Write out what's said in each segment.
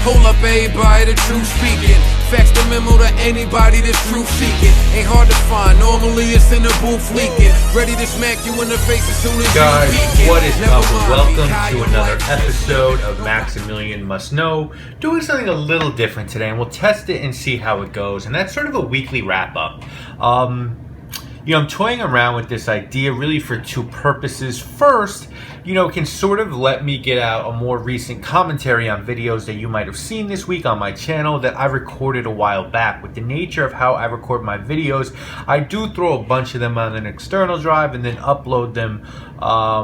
Hold up everybody, the truth speaking. Fax the memo to anybody that's truth seeking. Ain't hard to find, normally it's in the booth leaking. Ready to smack you in the face as soon as guys, you peeking. what is up? Welcome to you another like episode of Maximilian Must Know. Doing something a little different today, and we'll test it and see how it goes. And that's sort of a weekly wrap-up. I'm toying around with this idea really for two purposes. First, it can sort of let me get out a more recent commentary on videos that you might have seen this week on my channel that I recorded a while back. With the nature of how I record my videos, I do throw a bunch of them on an external drive and then upload them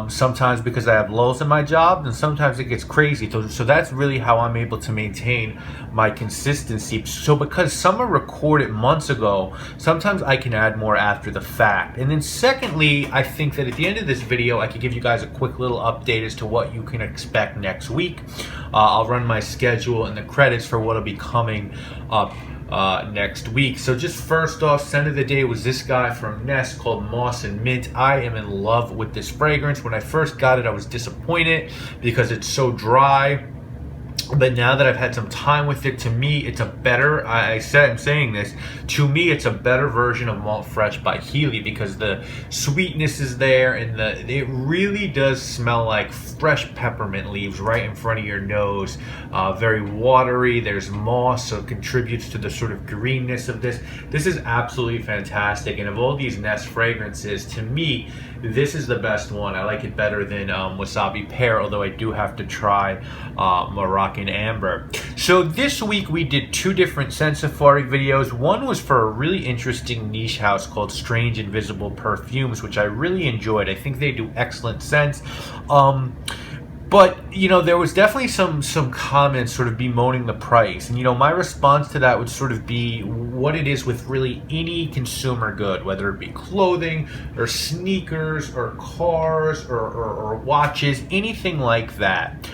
sometimes because I have lulls in my job, and sometimes it gets crazy. So that's really how I'm able to maintain my consistency. So because some are recorded months ago, sometimes I can add more after the fact. And then secondly, I think that at the end of this video, I could give you guys a quick little update as to what you can expect next week. I'll run my schedule and the credits for what'll be coming up next week. So just first off, scent of the day was this guy from Nest called Moss and Mint. I am in love with this fragrance. When I first got it, I was disappointed because it's so dry. But now that I've had some time with it, to me, it's a better, I'm saying this, to me, it's a better version of Malt Fresh by Healy because the sweetness is there and it really does smell like fresh peppermint leaves right in front of your nose. Very watery, there's moss, so it contributes to the sort of greenness of this. This is absolutely fantastic, and of all these Nest fragrances, to me, this is the best one. I like it better than Wasabi Pear, although I do have to try Moroccan Amber. So this week we did two different Scent Safari videos. One was for a really interesting niche house called Strange Invisible Perfumes, which I really enjoyed. I think they do excellent scents. But, there was definitely some comments sort of bemoaning the price. And, my response to that would sort of be what it is with really any consumer good, whether it be clothing or sneakers or cars or watches, anything like that.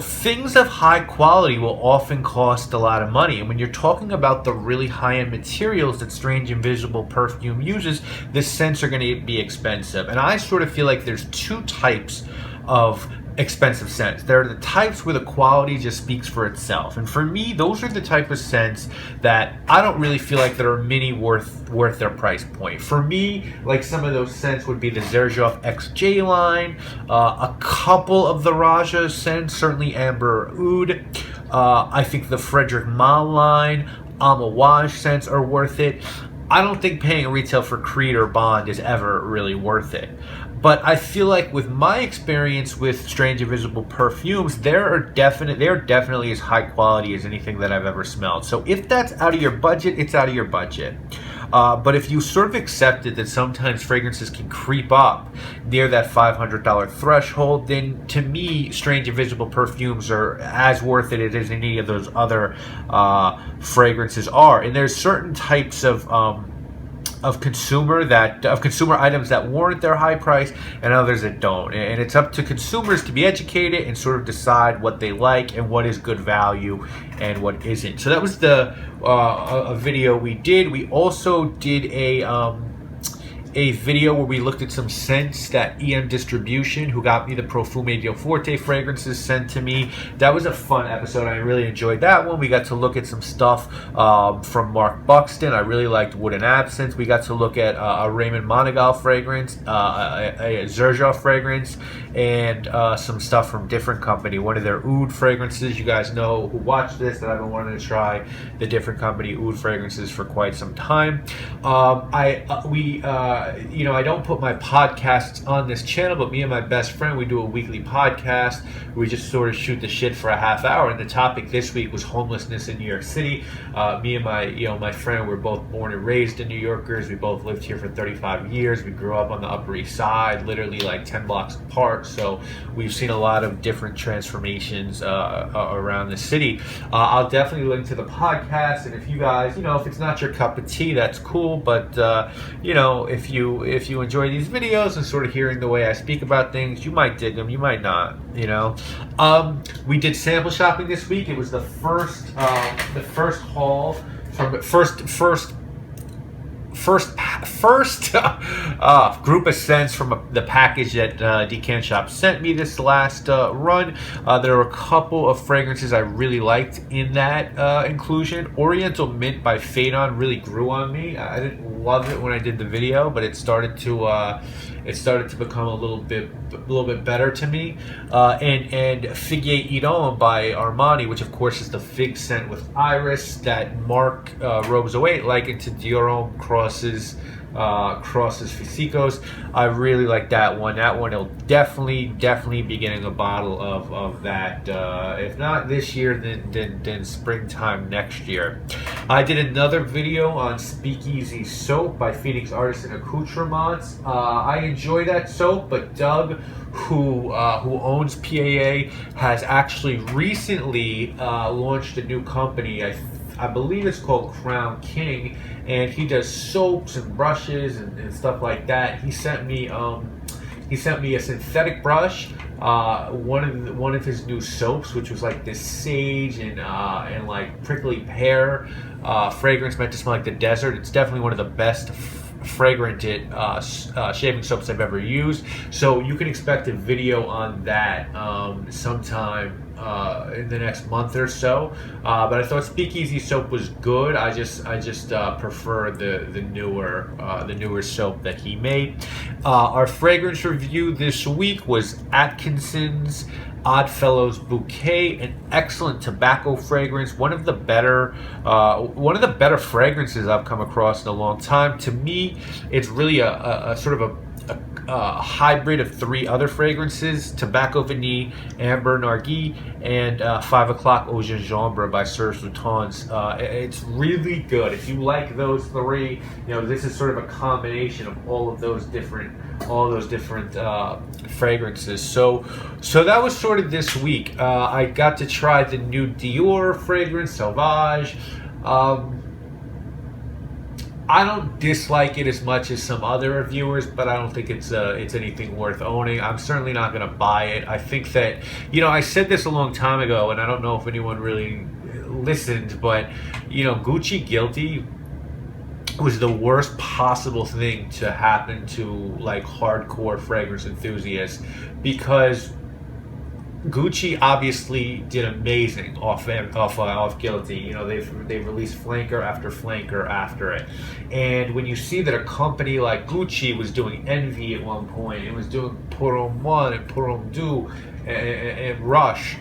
Things of high quality will often cost a lot of money. And when you're talking about the really high-end materials that Strange Invisible Perfume uses, the scents are going to be expensive. And I sort of feel like there's two types of expensive scents. There are the types where the quality just speaks for itself. And for me, those are the type of scents that I don't really feel like there are many worth their price point. For me, like some of those scents would be the Xerjoff XJ line, a couple of the Raja scents, certainly Amber Oud. I think the Frederic Malle line, Amouage scents are worth it. I don't think paying retail for Creed or Bond is ever really worth it. But I feel like with my experience with Strange Invisible Perfumes, they are definitely as high quality as anything that I've ever smelled. So if that's out of your budget, it's out of your budget. But if you sort of accepted that sometimes fragrances can creep up near that $500 threshold, then to me, Strange Invisible Perfumes are as worth it as any of those other fragrances are. And there's certain types of consumer items that warrant their high price and others that don't, and it's up to consumers to be educated and sort of decide what they like and what is good value and what isn't. So that was a video we did. We also did a video where we looked at some scents that EM Distribution, who got me the Profume Del Forte fragrances, sent to me. That was a fun episode. I really enjoyed that one. We got to look at some stuff from Mark Buxton. I really liked Wood and Absinthe. We got to look at a Raymond Monegal fragrance, a Xerjoff fragrance, and some stuff from Different Company, one of their Oud fragrances. You guys know who watched this that I've been wanting to try the Different Company Oud fragrances for quite some time. I don't put my podcasts on this channel, but me and my best friend, we do a weekly podcast. We just sort of shoot the shit for a half hour, and the topic this week was homelessness in New York City. Me and my friend were both born and raised in New Yorkers. We both lived here for 35 years. We grew up on the Upper East Side, literally like 10 blocks apart. So we've seen a lot of different transformations around the city. I'll definitely link to the podcast, and if you guys, if it's not your cup of tea, that's cool. But if you enjoy these videos and sort of hearing the way I speak about things, you might dig them, you might not. We did sample shopping this week. It was the first haul from the first first group of scents from the package that Decant Shop sent me this last run. There were a couple of fragrances I really liked in that inclusion. Oriental Mint by Phaedon really grew on me. I didn't love it when I did the video, but it started to become a little bit better to me. And Figuier Idon by Armani, which of course is the fig scent with iris that Mark Robes Away likened to Dior Homme crosses Physicos. I really like that one. That one will definitely be getting a bottle of that. If not this year, then springtime next year. I did another video on Speakeasy soap by Phoenix Artisan Accoutrements. I enjoy that soap, but Doug, who owns PAA, has actually recently launched a new company. I believe it's called Crown King, and he does soaps and brushes and stuff like that. He sent me a synthetic brush, one of his new soaps, which was like this sage and like prickly pear fragrance meant to smell like the desert. It's definitely one of the best fragranted shaving soaps I've ever used. So you can expect a video on that sometime in the next month or so. But I thought Speakeasy soap was good. I just prefer the newer soap that he made. Our fragrance review this week was Atkinson's Oddfellows Bouquet, an excellent tobacco fragrance, one of the better fragrances I've come across in a long time. To me, it's really a sort of a hybrid of three other fragrances: Tobacco Vanille, Amber Narguilé, and 5 O'Clock Au Gingembre by Serge Lutens. It's really good. If you like those three, this is sort of a combination of all those different fragrances. So that was sort of this week. I got to try the new Dior fragrance, Sauvage. I don't dislike it as much as some other reviewers, but I don't think it's anything worth owning. I'm certainly not going to buy it. I think that, I said this a long time ago, and I don't know if anyone really listened, but, Gucci Guilty was the worst possible thing to happen to like hardcore fragrance enthusiasts, because Gucci obviously did amazing off Guilty. They've released flanker after flanker after it, and when you see that a company like Gucci was doing Envy at one point, it was doing Pour Homme 1 and Pour Homme 2 and Rush,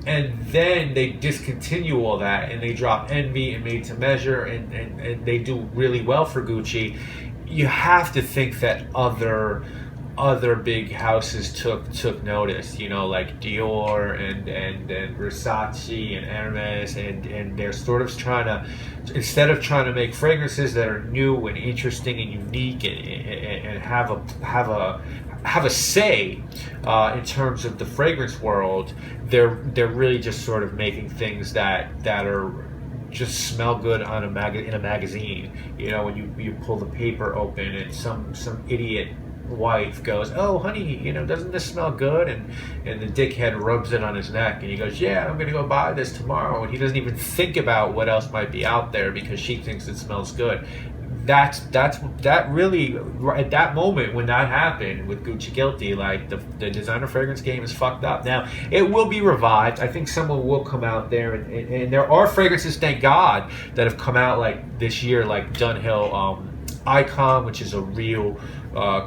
and then they discontinue all that and they drop Envy and Made to Measure, and they do really well for Gucci. You have to think that other big houses took notice, like Dior and Versace and Hermes, and they're sort of trying to, instead of trying to make fragrances that are new and interesting and unique and have a say in terms of the fragrance world, they're really just sort of making things that are just smell good in a magazine. When you pull the paper open and some idiot wife goes, "Oh honey, doesn't this smell good?" and the dickhead rubs it on his neck and he goes, "Yeah, I'm gonna go buy this tomorrow," and he doesn't even think about what else might be out there because she thinks it smells good. That really, at that moment when that happened with Gucci Guilty, like the designer fragrance game is fucked up. Now it will be revived. I think someone will come out there, and there are fragrances, thank God, that have come out like this year, like Dunhill Icon, which is a real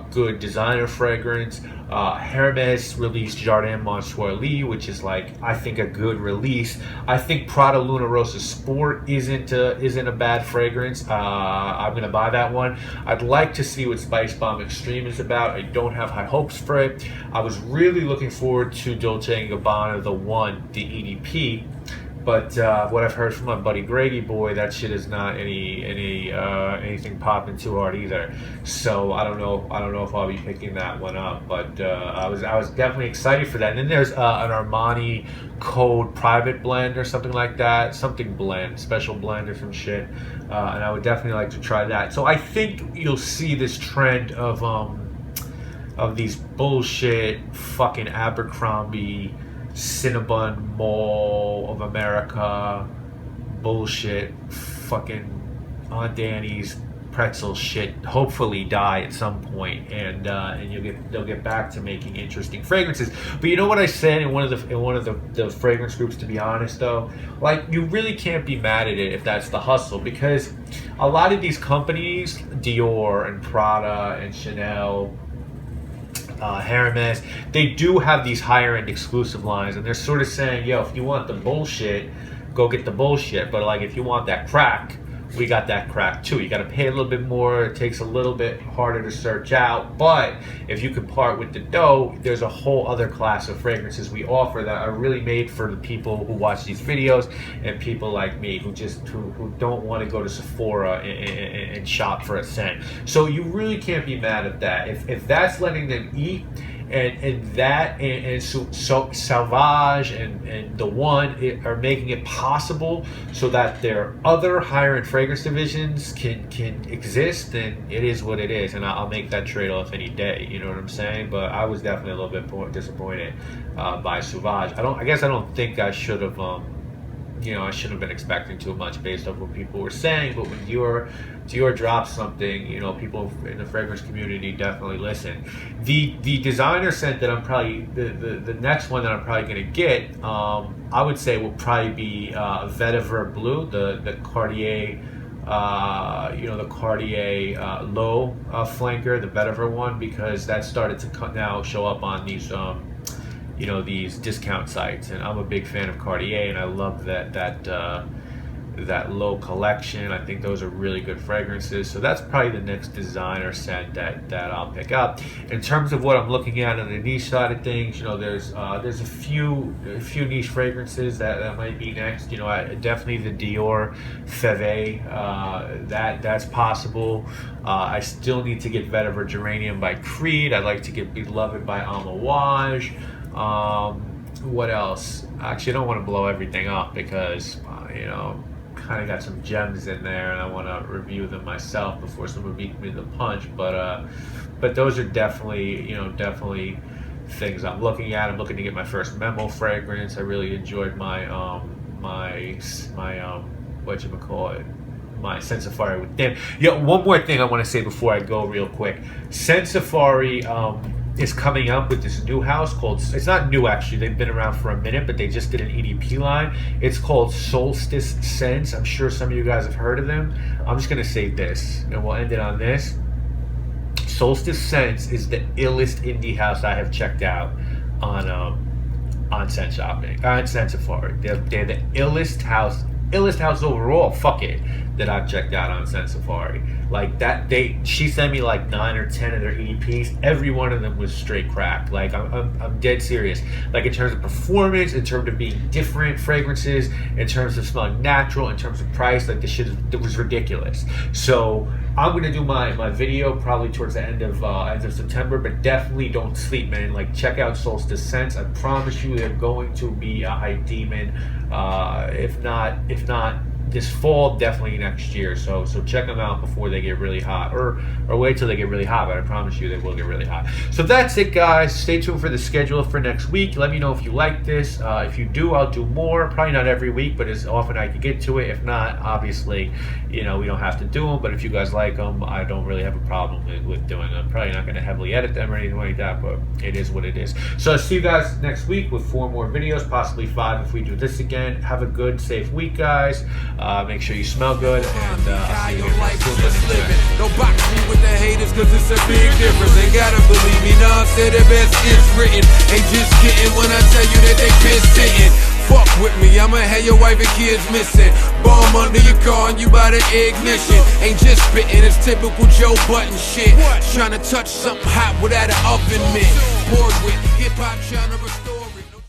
good designer fragrance. Hermes released Jardin Monsoirli, which is I think a good release. I think Prada Luna Rossa Sport isn't a bad fragrance. I'm gonna buy that one. I'd like to see what Spice Bomb Extreme is about. I don't have high hopes for it. I was really looking forward to Dolce & Gabbana the EDP. But what I've heard from my buddy Grady Boy, that shit is not anything popping too hard either. So I don't know if I'll be picking that one up. But I was definitely excited for that. And then there's an Armani Code Private Blend or something like that, special blend or some shit. And I would definitely like to try that. So I think you'll see this trend of these bullshit fucking Abercrombie, Cinnabon Mall of America bullshit, fucking Aunt Danny's pretzel shit hopefully die at some point, and they'll get back to making interesting fragrances. But you know what I said in one of the fragrance groups, to be honest though, like, you really can't be mad at it if that's the hustle, because a lot of these companies, Dior and Prada and Chanel, Hermes, they do have these higher end exclusive lines, and they're sort of saying, yo, if you want the bullshit, go get the bullshit, but like, if you want that crack, we got that crack too. You got to pay a little bit more. It takes a little bit harder to search out, but if you could part with the dough, there's a whole other class of fragrances we offer that are really made for the people who watch these videos and people like me who don't want to go to Sephora and shop for a scent. So you really can't be mad at that. If that's letting them eat, and so Sauvage and The One are making it possible so that their other higher end fragrance divisions can exist, then it is what it is, and I'll make that trade-off any day. You know what I'm saying? But I was definitely a little bit disappointed by Sauvage. I guess I don't think I should have. I shouldn't have been expecting too much based off what people were saying, but when Dior drops something, people in the fragrance community definitely listen. The designer scent that I'm probably, the next one that I'm probably going to get, I would say will probably be Vetiver Blue, the Cartier, the Cartier low flanker, the Vetiver one, because that started to now show up on these these discount sites, and I'm a big fan of Cartier, and I love that low collection. I think those are really good fragrances, so that's probably the next designer scent that I'll pick up. In terms of what I'm looking at on the niche side of things, there's a few niche fragrances that might be next. Definitely the Dior Feve, that's possible. I still need to get Vetiver Geranium by Creed. I'd like to get Beloved by Amouage. What else? Actually, I don't want to blow everything up because kind of got some gems in there, and I want to review them myself before someone beats me to the punch. But those are definitely things I'm looking at. I'm looking to get my first Memo fragrance. I really enjoyed my my Scent Safari with them. Yeah, one more thing I want to say before I go real quick. Scent Safari is coming up with this new house called, it's not new actually, they've been around for a minute, but they just did an EDP line. It's called Solstice Scents. I'm sure some of you guys have heard of them. I'm just going to say this, and we'll end it on this. Solstice Scents is the illest indie house I have checked out on Scent Shopping, on Scent Safari. They're the illest house overall, fuck it, that I've checked out on Scent Safari. Like that, she sent me like 9 or 10 of their EDPs. Every one of them was straight crack. Like I'm dead serious. Like in terms of performance, in terms of being different fragrances, in terms of smelling natural, in terms of price, like the shit was ridiculous. So I'm gonna do my video probably towards the end of September, but definitely don't sleep, man. Like check out Solstice Scents. I promise you, they're going to be a hype demon. If not this fall, definitely next year. So check them out before they get really hot, or wait till they get really hot. But I promise you, they will get really hot. So that's it, guys. Stay tuned for the schedule for next week. Let me know if you like this. If you do, I'll do more. Probably not every week, but as often I can get to it. If not, obviously, we don't have to do them. But if you guys like them, I don't really have a problem with doing them. Probably not going to heavily edit them or anything like that, but it is what it is. So I'll see you guys next week with 4 more videos, possibly 5 if we do this again. Have a good, safe week, guys. Make sure you smell good, and I'll see you again. Don't box me with the haters, cause it's a big difference. Ain't gotta believe me, nah, say the best is written. Ain't just kidding when I tell you that they been sitting. Fuck with me, I'ma have your wife and kids missing. Bomb under your car and you by the ignition. Ain't just spitting, it's typical Joe Button shit. Trying to touch something hot without an oven mitt. Poured with hip-hop, trying to restore